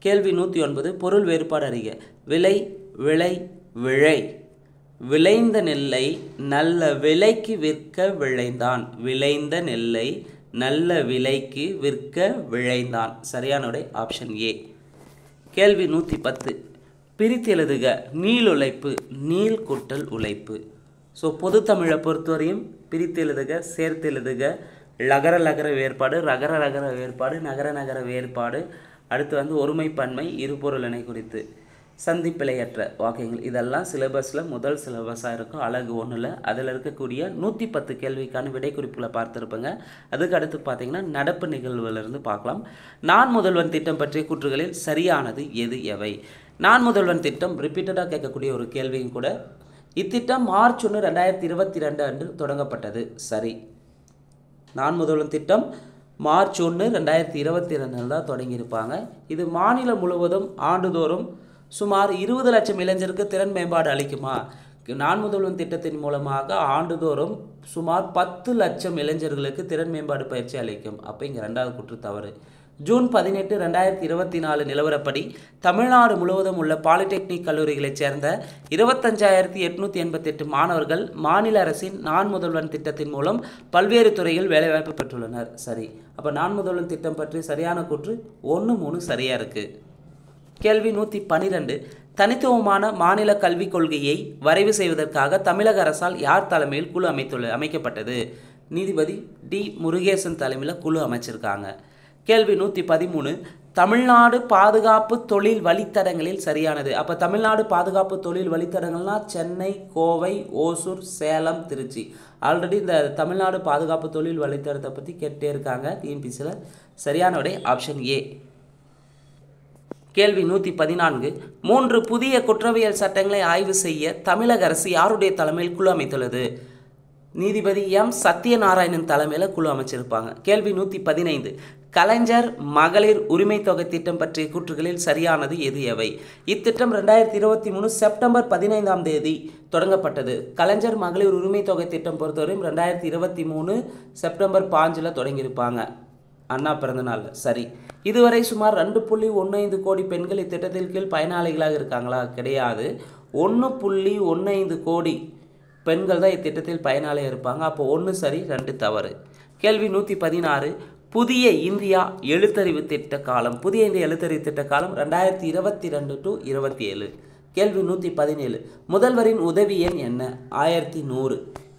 கேள்வி 109 பொருள் வேறுபாடு அறிக. விலை விளை விழை. விளைந்த நெல்லை நல்ல விலைக்கு விற்க விளைந்தான். விளைந்த நெல்லை நல்ல விலைக்கு விற்க விளைந்தான். சரியான விடை ஆப்ஷன் ஏ. கேள்வி 110 பிரித்து எழுதுக. நீள் உழைப்பு. நீள் கூட்டல் உழைப்பு. ஸோ பொது தமிழை பொறுத்தவரையும் பிரித்து எழுதுக. சேர்த்து எழுதுக. லகர லகர வேறுபாடு. ரகர ரகர வேறுபாடு. நகர நகர வேறுபாடு. அடுத்து ஒருமைப்பன்மை இருபொருள் இணை குறித்து. சந்திப்பிழையற்ற வாக்கியங்கள் இதெல்லாம் சிலபஸில் முதல் சிலபஸாக இருக்கும். அழகு 1ல் அதில் இருக்கக்கூடிய 110 கேள்விக்கான விடை குறிப்புகளை பார்த்துருப்பேங்க. அதுக்கு அடுத்து பார்த்தீங்கன்னா நடப்பு நிகழ்வுலேருந்து பார்க்கலாம். நான் முதல்வன் திட்டம் பற்றிய கூற்றுகளில் சரியானது எது எவை? நான் முதல்வன் திட்டம் ரிப்பீட்டடாக கேட்கக்கூடிய ஒரு கேள்வியும் கூட. இத்திட்டம் மார்ச் 1, 2022 அன்று தொடங்கப்பட்டது. சரி. நான் முதல்வன் திட்டம் மார்ச் 1, 2022 தான் தொடங்கியிருப்பாங்க. இது மாநிலம் முழுவதும் ஆண்டுதோறும் சுமார் 20 லட்சம் இளைஞருக்கு திறன் மேம்பாடு அளிக்குமா? நான் முதல்வன் திட்டத்தின் மூலமாக ஆண்டுதோறும் சுமார் 10 லட்சம் இளைஞர்களுக்கு திறன் மேம்பாடு பயிற்சி அளிக்கும். அப்போ இங்கே 2வது கூற்று தவறு. ஜூன் 18, 2024 நிலவரப்படி தமிழ்நாடு முழுவதும் உள்ள பாலிடெக்னிக் கல்லூரிகளைச் சேர்ந்த 25,888 மாணவர்கள் மாநில அரசின் நான் முதல்வன் திட்டத்தின் மூலம் பல்வேறு துறையில் வேலைவாய்ப்பு பெற்றுள்ளனர். சரி, அப்போ நான் முதல்வன் திட்டம் பற்றி சரியான கூற்று 1, 3 சரியாக இருக்குது. கேள்வி 112. தனித்துவமான மாநில கல்விக் கொள்கையை வரைவு செய்வதற்காக தமிழக அரசால் யார் தலைமையில் குழு அமைக்கப்பட்டது? நீதிபதி டி. முருகேசன் தலைமையில் குழு அமைச்சிருக்காங்க. கேள்வி 113. தமிழ்நாடு பாதுகாப்பு தொழில் வழித்தடங்களில் சரியானது. அப்போ தமிழ்நாடு பாதுகாப்பு தொழில் வழித்தடங்கள்னா சென்னை, கோவை, ஓசூர், சேலம், திருச்சி. ஆல்ரெடி இந்த தமிழ்நாடு பாதுகாப்பு தொழில் வழித்தடத்தை பற்றி கேட்டே இருக்காங்க டிஎன்பிசியில். சரியான விடை ஆப்ஷன் ஏ. கேள்வி 114. 3 புதிய குற்றவியல் சட்டங்களை ஆய்வு செய்ய தமிழக அரசு யாருடைய தலைமையில் குழு அமைத்துள்ளது? நீதிபதி எம். சத்யநாராயணன் தலைமையில் குழு அமைச்சிருப்பாங்க. கேள்வி 115. கலைஞர் மகளிர் உரிமை தொகை திட்டம் பற்றிய கூற்றுகளில் சரியானது எது எவை? இத்திட்டம் 2023 செப்டம்பர் 15 தொடங்கப்பட்டது. கலைஞர் மகளிர் உரிமை தொகை திட்டம் பொறுத்தவரையும் 2023 செப்டம்பர் 5 தொடங்கியிருப்பாங்க, அண்ணா பிறந்த நாள். சரி, இதுவரை சுமார் 2.15 கோடி பெண்கள் இத்திட்டத்தின் கீழ் பயனாளிகளாக இருக்காங்களா? கிடையாது. 1.15 கோடி பெண்கள் தான் இத்திட்டத்தில் பயனாளியாக இருப்பாங்க. அப்போ 1 சரி, 2 தவறு. கேள்வி 116. புதிய இந்தியா எழுத்தறிவு திட்ட காலம். புதிய இந்திய எழுத்தறிவு திட்ட காலம் 2022 to 27. கேள்வி 117. முதல்வரின் உதவி எண் என்ன? 1100.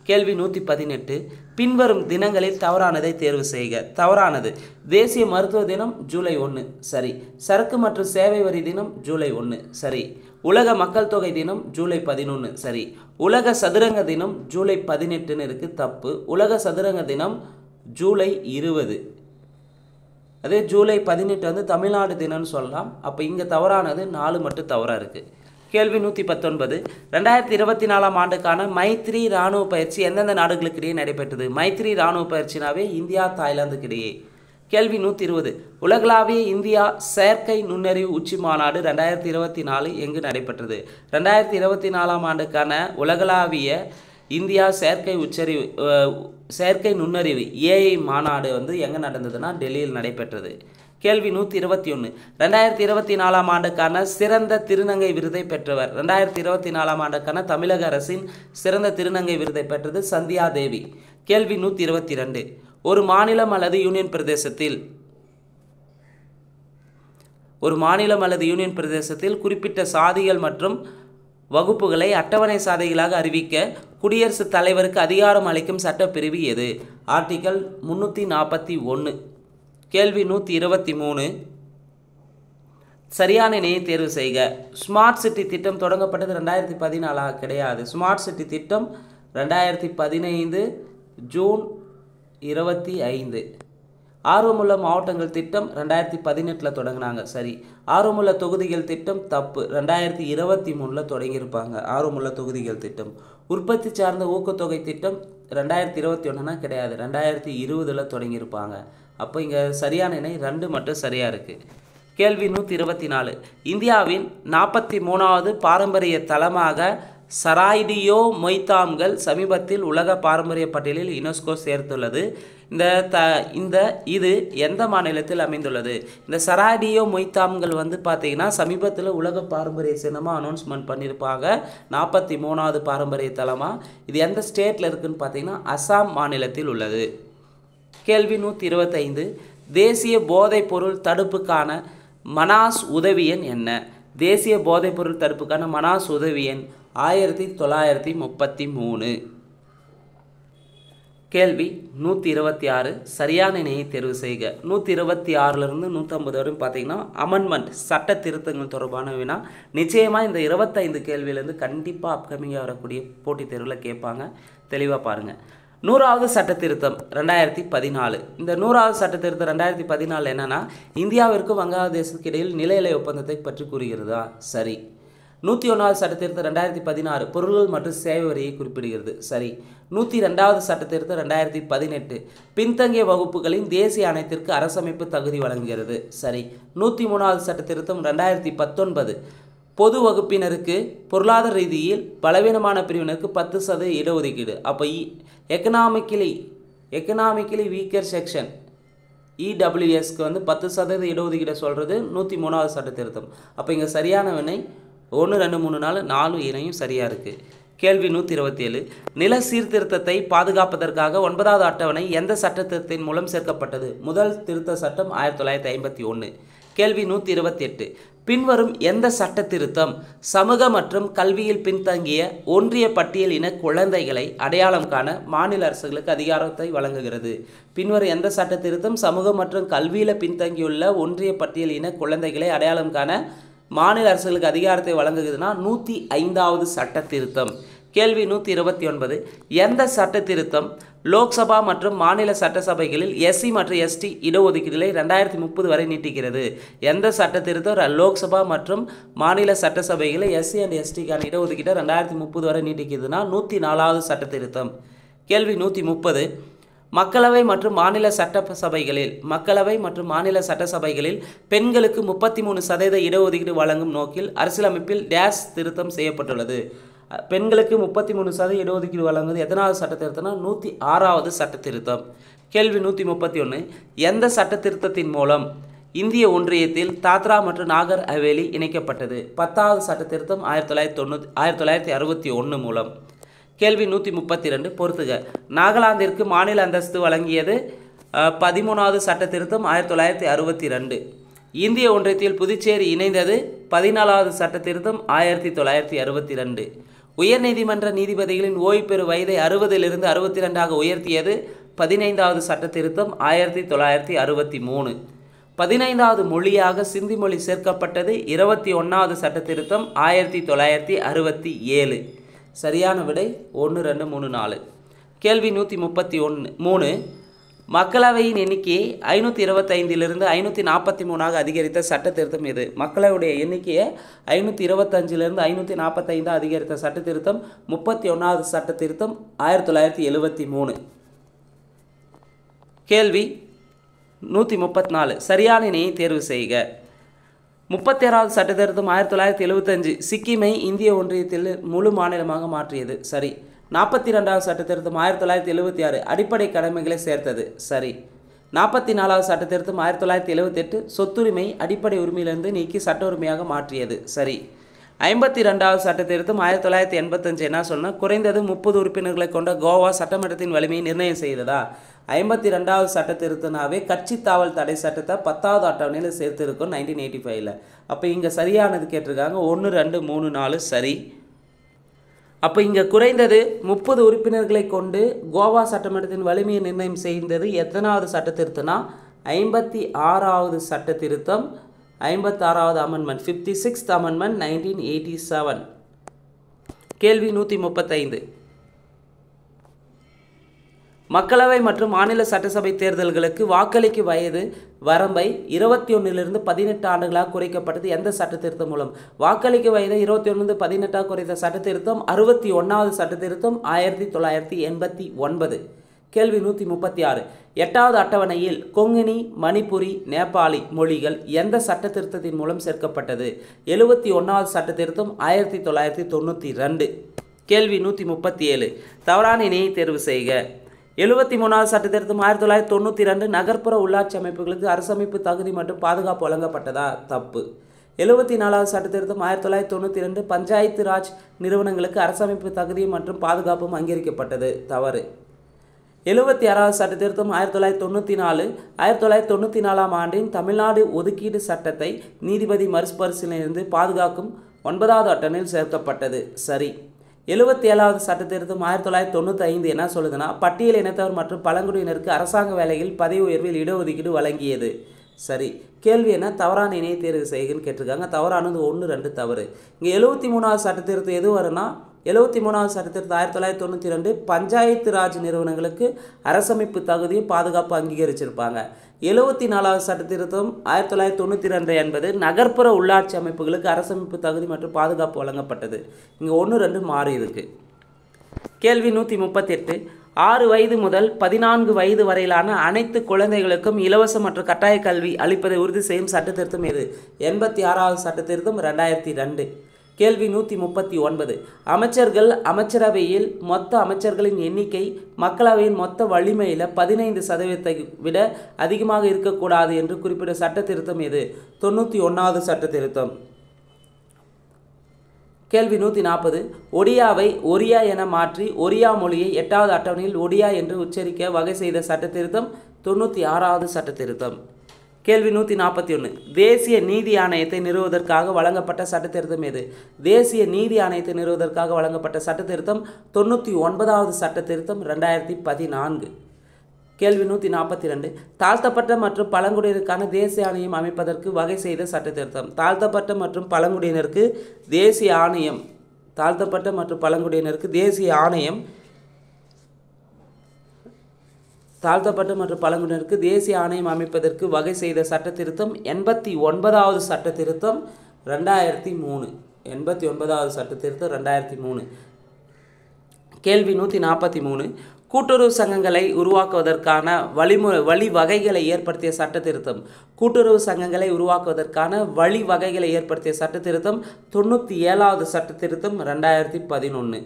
கேள்வி 118. பின்வரும் தினங்களில் தவறானதை தேர்வு செய்க. தவறானது. தேசிய மருத்துவ தினம் ஜூலை 1 சரி. சரக்கு மற்றும் சேவை வரி தினம் ஜூலை 1 சரி. உலக மக்கள் தொகை தினம் ஜூலை 11 சரி. உலக சதுரங்க தினம் ஜூலை 18 இருக்கு, தப்பு. உலக சதுரங்க தினம் ஜூலை 20. அதே ஜூலை 18 வந்து தமிழ்நாடு தினம்னு சொல்லலாம். அப்போ இங்கே தவறானது 4 மட்டும் தவறாக இருக்குது. கேள்வி 119. 2024 ஆண்டுக்கான மைத்ரி இராணுவ பயிற்சி எந்தெந்த நாடுகளுக்கு இடையே நடைபெற்றது? மைத்ரி இராணுவ பயிற்சினாவே இந்தியா தாய்லாந்துக்கு இடையே. கேள்வி 120. உலகளாவிய இந்தியா செயற்கை நுண்ணறிவு உச்சி மாநாடு 2024 எங்கு நடைபெற்றது? 2024 ஆண்டுக்கான உலகளாவிய இந்தியா செயற்கை நுண்ணறிவு ஏஐ மாநாடு வந்து எங்கே நடந்ததுன்னா டெல்லியில் நடைபெற்றது. கேள்வி 121. 2024 ஆண்டுக்கான சிறந்த திருநங்கை விருதை பெற்றவர். 2024 ஆண்டுக்கான தமிழக அரசின் சிறந்த திருநங்கை விருதை பெற்றது சந்தியா தேவி. கேள்வி 122. ஒரு மாநிலம் அல்லது யூனியன் பிரதேசத்தில் குறிப்பிட்ட சாதிகள் மற்றும் வகுப்புகளை அட்டவணை சாதிகளாக அறிவிக்க குடியரசுத் தலைவருக்கு அதிகாரம் அளிக்கும் சட்டப்பிரிவு எது? ஆர்டிகல் 341. கேள்வி 123. சரியான இணையை தேர்வு செய்க. ஸ்மார்ட் சிட்டி திட்டம் தொடங்கப்பட்டது 2014 கிடையாது. ஸ்மார்ட் சிட்டி திட்டம் 2015 ஜூன் 25. ஆர்வமுள்ள மாவட்டங்கள் திட்டம் 2018 தொடங்கினாங்க, சரி. ஆர்வமுள்ள தொகுதிகள் திட்டம் தப்பு, 2023 தொடங்கியிருப்பாங்க. ஆர்வமுள்ள தொகுதிகள் திட்டம். உற்பத்தி சார்ந்த ஊக்கத்தொகை திட்டம் 2021 கிடையாது, 2020 தொடங்கியிருப்பாங்க. அப்போ இங்கே சரியான இணை 2 மட்டும் சரியாக இருக்குது. கேள்வி 124. இந்தியாவின் 43வது பாரம்பரிய தலமாக சராய்டியோ மொய்தாம்கள் சமீபத்தில் உலக பாரம்பரிய பட்டியலில் யுனெஸ்கோ சேர்த்துள்ளது. இது எந்த மாநிலத்தில் அமைந்துள்ளது? இந்த சராய்டியோ மொய்தாம்கள் வந்து பார்த்தீங்கன்னா சமீபத்தில் உலக பாரம்பரிய சின்னமாக அனௌன்ஸ்மெண்ட் பண்ணியிருப்பாங்க. 43வது பாரம்பரிய தலமாக. இது எந்த ஸ்டேட்டில் இருக்குதுன்னு பார்த்தீங்கன்னா அசாம் மாநிலத்தில் உள்ளது. கேள்வி 125. தேசிய போதைப்பொருள் தடுப்புக்கான மனாஸ் உதவி எண் என்ன? தேசிய போதைப்பொருள் தடுப்புக்கான மனாஸ் உதவி எண் 1933. கேள்வி 126. சரியான இணையை தேர்வு செய்க. 126லிருந்து 150 வரையும் பார்த்தீங்கன்னா அமெண்ட்மெண்ட் சட்ட திருத்தங்கள் தொடர்பான வினா. நிச்சயமாக இந்த 25 கேள்வியிலேருந்து கண்டிப்பாக அப்கமிங்காக வரக்கூடிய போட்டித் தேர்வில் கேட்பாங்க. தெளிவாக பாருங்கள். 100வது சட்ட திருத்தம் 2014. இந்த 100வது சட்ட திருத்தம் 2014 என்னன்னா இந்தியாவிற்கும் வங்காளதேசத்துக்கு இடையில் நில எல்லை ஒப்பந்தத்தை பற்றி கூறுகிறதா? சரி. 101வது சட்ட திருத்தம் 2016 பொருள்கள் மற்றும் சேவை வரியை குறிப்பிடுகிறது. சரி. 102வது சட்ட திருத்தம் 2018 பின்தங்கிய வகுப்புகளின் தேசிய ஆணையத்திற்கு அரசமைப்பு தகுதி வழங்குகிறது. சரி. 103வது சட்ட திருத்தம் 2019 பொது வகுப்பினருக்கு பொருளாதார ரீதியில் பலவீனமான பிரிவினருக்கு 10% இடஒதுக்கீடு. அப்போ எக்கனாமிக்கலி வீக்கர் செக்ஷன் இடபிள்யூஎஸ்க்கு வந்து 10% இடஒதுக்கீடு சொல்கிறது 103வது சட்ட திருத்தம். அப்போ இங்கே சரியான வினை 1 2 3 4 4 இணையும் சரியாக இருக்குது. கேள்வி 127 நில சீர்திருத்தத்தை பாதுகாப்பதற்காக 9வது அட்டவணை எந்த சட்டத்திருத்தத்தின் மூலம் சேர்க்கப்பட்டது? முதல் திருத்த சட்டம் 1951. கேள்வி 128 பின்வரும் எந்த சட்ட திருத்தம் சமூக மற்றும் கல்வியில் பின்தங்கிய ஒன்றிய பட்டியல் இன குழந்தைகளை அடையாளம் காண மாநில அரசுகளுக்கு அதிகாரத்தை வழங்குகிறது? பின்வரும் எந்த சட்ட திருத்தம் சமூக மற்றும் கல்வியில் பின்தங்கியுள்ள ஒன்றிய பட்டியல் இன குழந்தைகளை அடையாளம் காண மாநில அரசுகளுக்கு அதிகாரத்தை வழங்குகிறதுனா 105வது சட்ட திருத்தம். கேள்வி 129 எந்த சட்ட திருத்தம் லோக்சபா மற்றும் மாநில சட்டசபைகளில் எஸ்சி மற்றும் எஸ்டி இடஒதுக்கீடுகளை 2030 வரை நீட்டிக்கிறது? எந்த சட்ட திருத்தம் லோக்சபா மற்றும் மாநில சட்டசபைகளில் எஸ்சி அண்ட் எஸ்டிக்கான இடஒதுக்கீட்டை 2030 வரை நீட்டிக்கிறதுனா 104வது சட்ட திருத்தம். கேள்வி 130 மக்களவை மற்றும் மாநில சட்டசபைகளில் பெண்களுக்கு 33% இடஒதுக்கீடு வழங்கும் நோக்கில் அரசியலமைப்பில் டேஷ் திருத்தம் செய்யப்பட்டுள்ளது. பெண்களுக்கு 33% இடஒதுக்கீடு வழங்குவது எத்தனாவது சட்ட திருத்தம்னா 106வது சட்ட திருத்தம். கேள்வி 131 எந்த சட்ட திருத்தத்தின் மூலம் இந்திய ஒன்றியத்தில் தாத்ரா மற்றும் நாகர் ஹவேலி இணைக்கப்பட்டது? 10வது சட்ட திருத்தம் 1961 மூலம். கேள்வி 132 பொறுத்துக நாகாலாந்திற்கு மாநில அந்தஸ்து வழங்கியது 13வது சட்ட திருத்தம் 1962. இந்திய ஒன்றியத்தில் புதுச்சேரி இணைந்தது 14வது சட்ட திருத்தம் 1962. உயர்நீதிமன்ற நீதிபதிகளின் ஓய்வு பெறும் வயதை 60லிருந்து 62ஆக உயர்த்தியது 15வது சட்ட திருத்தம் 1963. 15வது மொழியாக சிந்தி மொழி சேர்க்கப்பட்டது 21வது சட்ட திருத்தம் 1967. சரியான விடை 1 2 3 4. கேள்வி 133 மக்களவையின் எண்ணிக்கையை 525லிருந்து 543ஆக அதிகரித்த சட்ட திருத்தம் எது? மக்களவையுடைய எண்ணிக்கையை 525லிருந்து 545 அதிகரித்த சட்ட திருத்தம் 31வது சட்ட திருத்தம் 1973. கேள்வி 134 சரியான இணையை தேர்வு செய்க. 36வது சட்ட திருத்தம் 1975 சிக்கிமை இந்திய ஒன்றியத்தில் முழு மாநிலமாக மாற்றியது. சரி. 42வது சட்ட திருத்தம் 1976 அடிப்படை கடமைகளை சேர்த்தது. சரி. 44வது சட்ட திருத்தம் 1978 சொத்துரிமை அடிப்படை உரிமையிலிருந்து நீக்கி சட்ட உரிமையாக மாற்றியது. சரி. 52வது சட்ட திருத்தம் 1985 என்ன சொன்னால் குறைந்தது 30 உறுப்பினர்களை கொண்ட கோவா சட்டமன்றத்தின் வலிமையை நிர்ணயம் செய்ததா? 52வது சட்ட திருத்தனாவே கட்சி தாவல் தடை சட்டத்தை 10வது அட்டவணையில் சேர்த்துருக்கோம் 1985. அப்போ இங்கே சரியானது கேட்டிருக்காங்க 1 2 3 4 சரி. அப்போ இங்கே குறைந்தது 30 உறுப்பினர்களை கொண்டு கோவா சட்டமன்றத்தின் வலிமையை நிர்ணயம் செய்தது எத்தனாவது சட்ட திருத்தம்னா 56வது சட்ட திருத்தம் 56வது அமெண்ட்மெண்ட் 56th அமெண்ட்மெண்ட் 1987. கேள்வி 135 மக்களவை மற்றும் மாநில சட்டசபை தேர்தல்களுக்கு வாக்களிக்கும் வயது வரம்பை 21லிருந்து 18 ஆண்டுகளாக குறைக்கப்பட்டது எந்த சட்ட திருத்தம் மூலம்? வாக்களிக்கும் வயதை 21லிருந்து 18ஆக குறைத்த சட்ட திருத்தம் 61வது சட்ட திருத்தம் 1989. கேள்வி 136 8வது அட்டவணையில் கொங்கினி மணிப்புரி நேபாளி மொழிகள் எந்த சட்ட திருத்தத்தின் மூலம் சேர்க்கப்பட்டது? 71வது சட்ட திருத்தம் 1992. கேள்வி 137 தவறான இணையை தேர்வு செய்க. 73வது சட்ட திருத்தம் 1992 நகர்ப்புற உள்ளாட்சி அமைப்புகளுக்கு அரசமைப்பு தகுதி மற்றும் பாதுகாப்பு வழங்கப்பட்டதா? தப்பு. 74வது சட்ட திருத்தம் 1992 பஞ்சாயத்து ராஜ் நிறுவனங்களுக்கு அரசமைப்பு தகுதி மற்றும் பாதுகாப்பும் அங்கீகரிக்கப்பட்டது. தவறு. 76வது சட்ட திருத்தம் 1994 1994ஆம் ஆண்டின் தமிழ்நாடு ஒதுக்கீடு சட்டத்தை நீதிபதி மறுபரிசீலனையிலிருந்து பாதுகாக்கும் 9வது அட்டவணையில் சேர்க்கப்பட்டது. சரி. 77வது சட்ட திருத்தம் 1995 என்ன சொல்லுதுன்னா பட்டியல் இனத்தவர் மற்றும் பழங்குடியினருக்கு அரசாங்க வேலையில் பதவி உயர்வில் இடஒதுக்கீடு வழங்கியது. சரி. கேள்வி என்ன தவறான இணையை தேர்வு செய்யுன்னு கேட்டிருக்காங்க. தவறானது 1 2 தவறு. இங்கே 73வது சட்ட திருத்தம் எது வரும்னா 73வது சட்ட திருத்தம் 1992 பஞ்சாயத்து ராஜ் நிறுவனங்களுக்கு அரசமைப்பு தகுதியும் பாதுகாப்பு அங்கீகரிச்சிருப்பாங்க. 74வது சட்ட திருத்தம் 1992 என்பது நகர்ப்புற உள்ளாட்சி அமைப்புகளுக்கு அரசமைப்பு தகுதி மற்றும் பாதுகாப்பு வழங்கப்பட்டது. இங்கே 1 2 மாறி இருக்கு. கேள்வி 138 6 வயது முதல் 14 வயது வரையிலான அனைத்து குழந்தைகளுக்கும் இலவச மற்றும் கட்டாய கல்வி அளிப்பதை உறுதி செய்யும் சட்ட திருத்தம் எது? 86வது சட்ட திருத்தம் 2002. கேள்வி 139. அமைச்சர்கள் அமைச்சரவையில் மொத்த அமைச்சர்களின் எண்ணிக்கை மக்களவையின் மொத்த வலிமையில் 15% விட அதிகமாக இருக்கக்கூடாது என்று குறிப்பிட்ட சட்ட திருத்தம் எது? 91வது சட்ட திருத்தம். கேள்வி 140. ஒடியாவை ஒரியா என மாற்றி ஒரியா மொழியை 8வது அட்டவணையில் ஒடியா என்று உச்சரிக்க வகை செய்த சட்ட திருத்தம் 96வது சட்ட திருத்தம். கேள்வி 141. தேசிய நீதி ஆணையத்தை நிறுவுவதற்காக வழங்கப்பட்ட சட்ட திருத்தம் எது? தேசிய நீதி ஆணையத்தை நிறுவுவதற்காக வழங்கப்பட்ட சட்ட திருத்தம் 99வது சட்ட திருத்தம் 2014. கேள்வி 142. தாழ்த்தப்பட்ட மற்றும் பழங்குடியினருக்கான தேசிய ஆணையம் அமைப்பதற்கு வகை செய்த சட்ட திருத்தம். தாழ்த்தப்பட்ட மற்றும் பழங்குடியினருக்கு தேசிய ஆணையம் தாழ்த்தப்பட்ட மற்றும் பழங்குடியினருக்கு தேசிய ஆணையம் தாழ்த்தப்பட்ட மற்றும் பழங்குடியினருக்கு தேசிய ஆணையம் அமைப்பதற்கு வகை செய்த சட்ட திருத்தம் 89வது சட்ட திருத்தம் 2003. 89வது சட்ட திருத்தம் 2003. கேள்வி 143. கூட்டுறவு சங்கங்களை உருவாக்குவதற்கான வழிவகைகளை ஏற்படுத்திய சட்ட திருத்தம். கூட்டுறவு சங்கங்களை உருவாக்குவதற்கான வழிவகைகளை ஏற்படுத்திய சட்ட திருத்தம் 97வது சட்ட திருத்தம் 2011.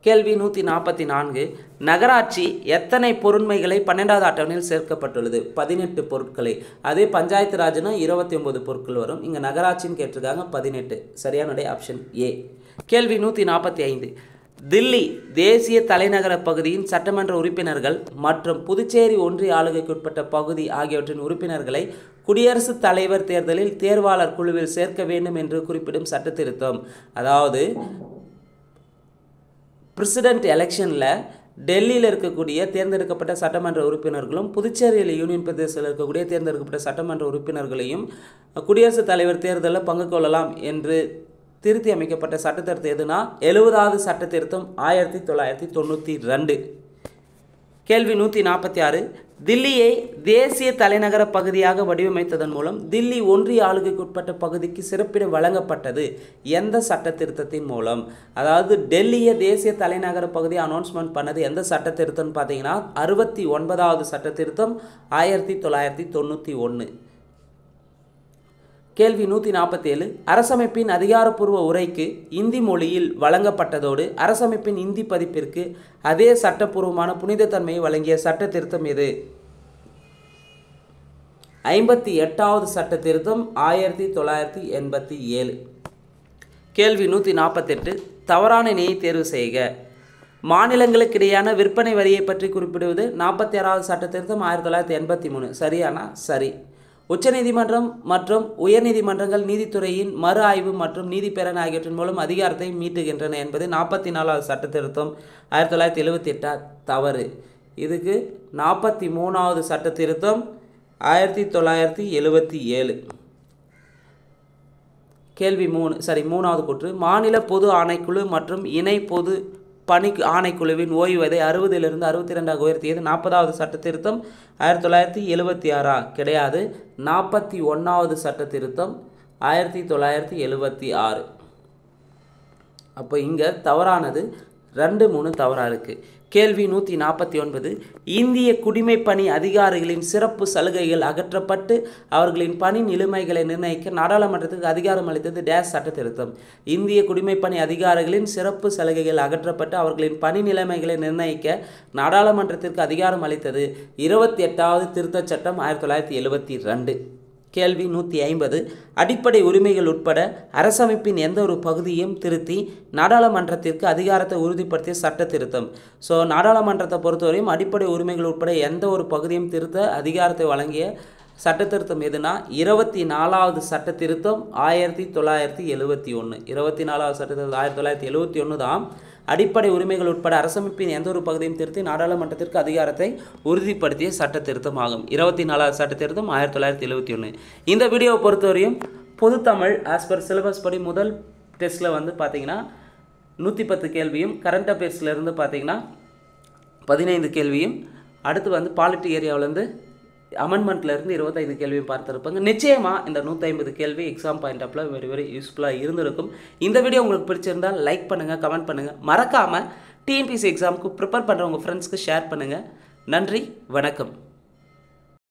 கேள்வி 144. நகராட்சி எத்தனை பொருண்மைகளை 12வது அட்டவணையில் சேர்க்கப்பட்டுள்ளது? 18 பொருட்களை. அதே பஞ்சாயத்து ராஜ்னா 29 பொருட்கள் வரும். இங்கே நகராட்சின்னு கேட்டிருக்காங்க 18. சரியான விடை ஆப்ஷன் ஏ. கேள்வி 145. தில்லி தேசிய தலைநகர பகுதியின் சட்டமன்ற உறுப்பினர்கள் மற்றும் புதுச்சேரி ஒன்றிய ஆளுகைக்குட்பட்ட பகுதி ஆகியவற்றின் உறுப்பினர்களை குடியரசுத் தலைவர் தேர்தலில் தேர்வாளர் குழுவில் சேர்க்க வேண்டும் என்று குறிப்பிடும் சட்ட திருத்தம். அதாவது பிரசிடென்ட் எலெக்ஷனில் டெல்லியில் இருக்கக்கூடிய தேர்ந்தெடுக்கப்பட்ட சட்டமன்ற உறுப்பினர்களும் புதுச்சேரியில் யூனியன் பிரதேசத்தில் இருக்கக்கூடிய தேர்ந்தெடுக்கப்பட்ட சட்டமன்ற உறுப்பினர்களையும் குடியரசுத் தலைவர் தேர்தலில் பங்கு கொள்ளலாம் என்று திருத்தி அமைக்கப்பட்ட சட்ட திருத்தம் எதுனா 70வது சட்ட திருத்தம் 1992. கேள்வி 146. தில்லியை தேசிய தலைநகர பகுதியாக வடிவமைத்ததன் மூலம் தில்லி ஒன்றிய ஆளுகைக்குட்பட்ட பகுதிக்கு சிறப்பிடம் வழங்கப்பட்டது எந்த சட்ட திருத்தத்தின் மூலம்? அதாவது டெல்லியை தேசிய தலைநகர பகுதியை அனௌன்ஸ்மெண்ட் பண்ணது எந்த சட்ட திருத்தம்னு பார்த்தீங்கன்னா 69வது சட்ட திருத்தம் 1991. கேள்வி 147. அரசமைப்பின் அதிகாரப்பூர்வ உரைக்கு இந்தி மொழியில் வழங்கப்பட்டதோடு அரசமைப்பின் இந்தி பதிப்பிற்கு அதே சட்டப்பூர்வமான புனித தன்மையை வழங்கிய சட்ட திருத்தம் எது? 58வது சட்ட திருத்தம் 1987. கேள்வி 148. தவறான இணையை தேர்வு செய்க. மாநிலங்களுக்கிடையான விற்பனை வரியை பற்றி குறிப்பிடுவது 46வது சட்ட திருத்தம் 1983. சரியானா? சரி. உச்சநீதிமன்றம் மற்றும் உயர்நீதிமன்றங்கள் நீதித்துறையின் மறு ஆய்வு மற்றும் நீதிபேரணை ஆகியவற்றின் மூலம் அதிகாரத்தை மீட்டுகின்றன என்பது 44வது சட்ட திருத்தம் 1978. தவறு. இதுக்கு 43வது சட்ட திருத்தம் 1977. கேள்வி 3வது கூற்று. மாநில பொது ஆணைக்குழு மற்றும் இணை பொது பணி ஆணைக்குழுவின் ஓய்வு வயதை 60லிருந்து 62ஆக உயர்த்தியது 40வது சட்ட திருத்தம் 1976. கிடையாது. 41வது சட்ட திருத்தம் 1976. அப்போ இங்கே தவறானது 2, 3 தவறாக இருக்குது. கேள்வி 149. இந்திய குடிமைப்பணி அதிகாரிகளின் சிறப்பு சலுகைகள் அகற்றப்பட்டு அவர்களின் பணி நிலைமைகளை நிர்ணயிக்க நாடாளுமன்றத்துக்கு அதிகாரம் அளித்தது டேஸ் சட்ட திருத்தம். இந்திய குடிமைப்பணி அதிகாரிகளின் சிறப்பு சலுகைகள் அகற்றப்பட்டு அவர்களின் பணி நிலைமைகளை நிர்ணயிக்க நாடாளுமன்றத்திற்கு அதிகாரம் அளித்தது 28வது திருத்தச் சட்டம் 1972. கேள்வி 150. அடிப்படை உரிமைகள் உட்பட அரசமைப்பின் எந்த ஒரு பகுதியும் திருத்தி நாடாளுமன்றத்திற்கு அதிகாரத்தை உறுதிப்படுத்திய சட்ட திருத்தம். ஸோ நாடாளுமன்றத்தை பொறுத்தவரையும் அடிப்படை உரிமைகள் உட்பட எந்த ஒரு பகுதியும் திருத்த அதிகாரத்தை வழங்கிய சட்ட திருத்தம் எதுனா 24வது சட்ட திருத்தம் 1971. 24வது சட்ட திருத்தம் 1971 தான் அடிப்படை உரிமைகள் உட்பட அரசமைப்பின் எந்த ஒரு பகுதியும் திருத்தி நாடாளுமன்றத்திற்கு அதிகாரத்தை உறுதிப்படுத்திய சட்ட திருத்தம் ஆகும். 24வது சட்ட திருத்தம் 1971. இந்த வீடியோவை பொறுத்தவரையும் பொதுத்தமிழ் ஆஸ் பர் சிலபஸ் படி முதல் டெஸ்ட்டில் வந்து பார்த்தீங்கன்னா 110 கேள்வியும் கரண்ட் அஃபேர்ஸ்லேருந்து பார்த்தீங்கன்னா 15 கேள்வியும் அடுத்து வந்து பாலிட்டி ஏரியாவிலேருந்து அமெண்ட்மெண்ட்லேருந்து 25 கேள்வியும் பார்த்துருப்பாங்க. நிச்சயமாக இந்த 150 கேள்வி எக்ஸாம் பாயிண்ட் ஆஃப்ல வெரி யூஸ்ஃபுல்லாக இருந்திருக்கும். இந்த வீடியோ உங்களுக்கு பிடிச்சிருந்தால் லைக் பண்ணுங்கள், கமெண்ட் பண்ணுங்கள். மறக்காமல் டிஎன்பிஎஸ்சி எக்ஸாமுக்கு ப்ரிப்பேர் பண்ணுற உங்கள் ஃப்ரெண்ட்ஸ்க்கு ஷேர் பண்ணுங்கள். நன்றி, வணக்கம்.